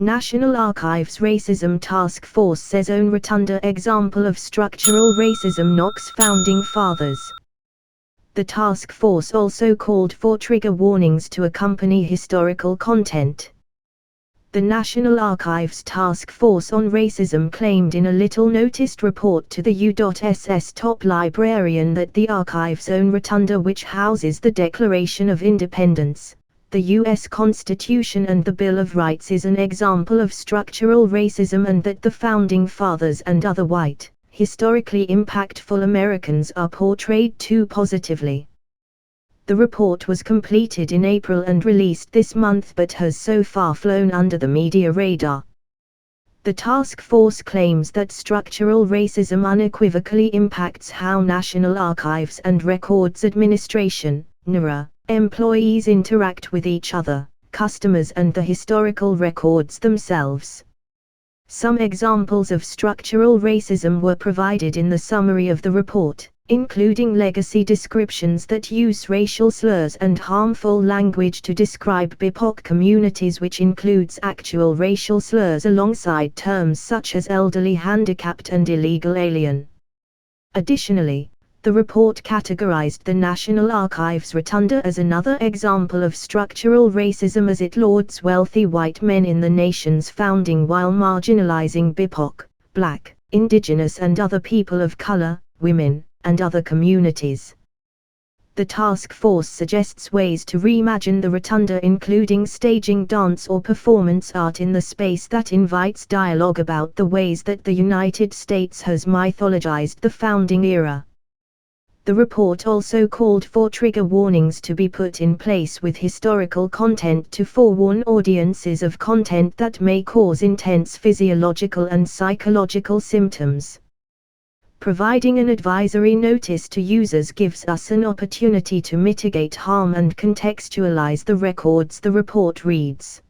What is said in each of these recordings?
National Archives Racism Task Force says own Rotunda example of structural racism knocks founding fathers. The task force also called for trigger warnings to accompany historical content. The National Archives Task Force on Racism claimed in a little-noticed report to the U.SS top librarian that the archive's own Rotunda, which houses the Declaration of Independence, the U.S. Constitution and the Bill of Rights, is an example of structural racism, and that the Founding Fathers and other white, historically impactful Americans are portrayed too positively. The report was completed in April and released this month, but has so far flown under the media radar. The task force claims that structural racism unequivocally impacts how National Archives and Records Administration, NARA, employees interact with each other, customers and the historical records themselves. Some examples of structural racism were provided in the summary of the report, including legacy descriptions that use racial slurs and harmful language to describe BIPOC communities, which includes actual racial slurs alongside terms such as elderly, handicapped and illegal alien. Additionally, the report categorized the National Archives Rotunda as another example of structural racism, as it lauds wealthy white men in the nation's founding while marginalizing BIPOC, Black, Indigenous and other people of color, women, and other communities. The task force suggests ways to reimagine the Rotunda, including staging dance or performance art in the space that invites dialogue about the ways that the United States has mythologized the founding era. The report also called for trigger warnings to be put in place with historical content to forewarn audiences of content that may cause intense physiological and psychological symptoms. Providing an advisory notice to users gives us an opportunity to mitigate harm and contextualize the records, the report reads.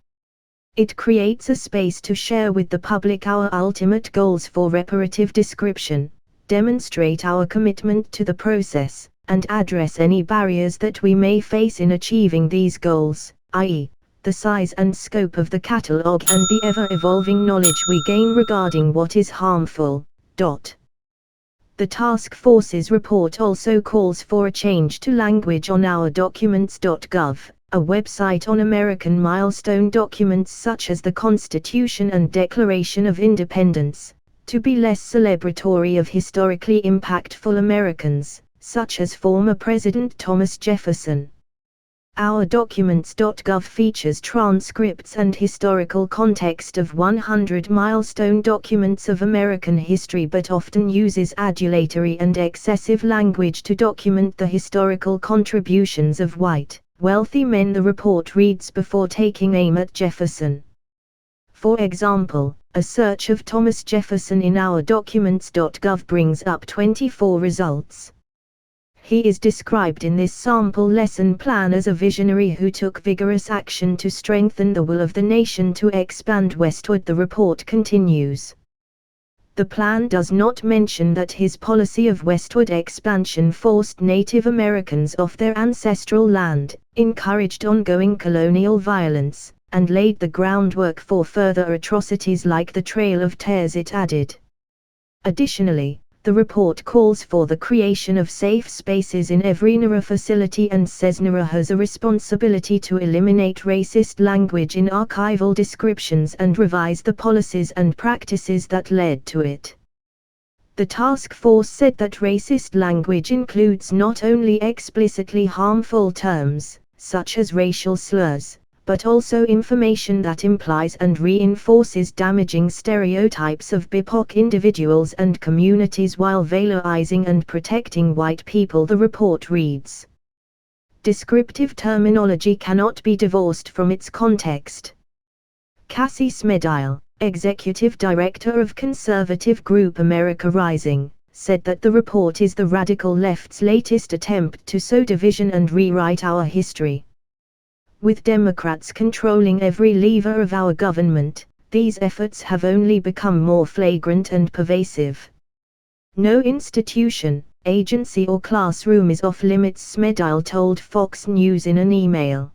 It creates a space to share with the public our ultimate goals for reparative description, demonstrate our commitment to the process, and address any barriers that we may face in achieving these goals, i.e., the size and scope of the catalog and the ever-evolving knowledge we gain regarding what is harmful. The task force's report also calls for a change to language on ourdocuments.gov, a website on American milestone documents such as the Constitution and Declaration of Independence, to be less celebratory of historically impactful Americans, such as former President Thomas Jefferson. OurDocuments.gov features transcripts and historical context of 100 milestone documents of American history, but often uses adulatory and excessive language to document the historical contributions of white, wealthy men, the report reads, before taking aim at Jefferson. For example, a search of Thomas Jefferson in OurDocuments.gov brings up 24 results. He is described in this sample lesson plan as a visionary who took vigorous action to strengthen the will of the nation to expand westward, the report continues. The plan does not mention that his policy of westward expansion forced Native Americans off their ancestral land, encouraged ongoing colonial violence, and laid the groundwork for further atrocities like the Trail of Tears, it added. Additionally, the report calls for the creation of safe spaces in every NARA facility and says NARA has a responsibility to eliminate racist language in archival descriptions and revise the policies and practices that led to it. The task force said that racist language includes not only explicitly harmful terms, such as racial slurs, but also information that implies and reinforces damaging stereotypes of BIPOC individuals and communities while valorizing and protecting white people, the report reads. Descriptive terminology cannot be divorced from its context. Cassie Smedile, executive director of conservative group America Rising, said that the report is the radical left's latest attempt to sow division and rewrite our history. With Democrats controlling every lever of our government, these efforts have only become more flagrant and pervasive. No institution, agency or classroom is off limits, Smedile told Fox News in an email.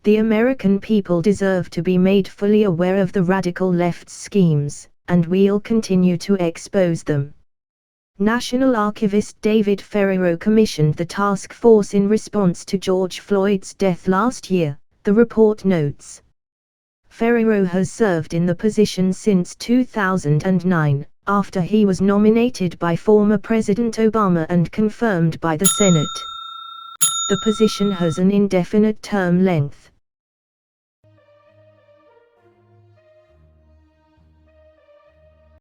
The American people deserve to be made fully aware of the radical left's schemes, and we'll continue to expose them. National Archivist David Ferrero commissioned the task force in response to George Floyd's death last year, the report notes. Ferrero has served in the position since 2009, after he was nominated by former President Obama and confirmed by the Senate. The position has an indefinite term length.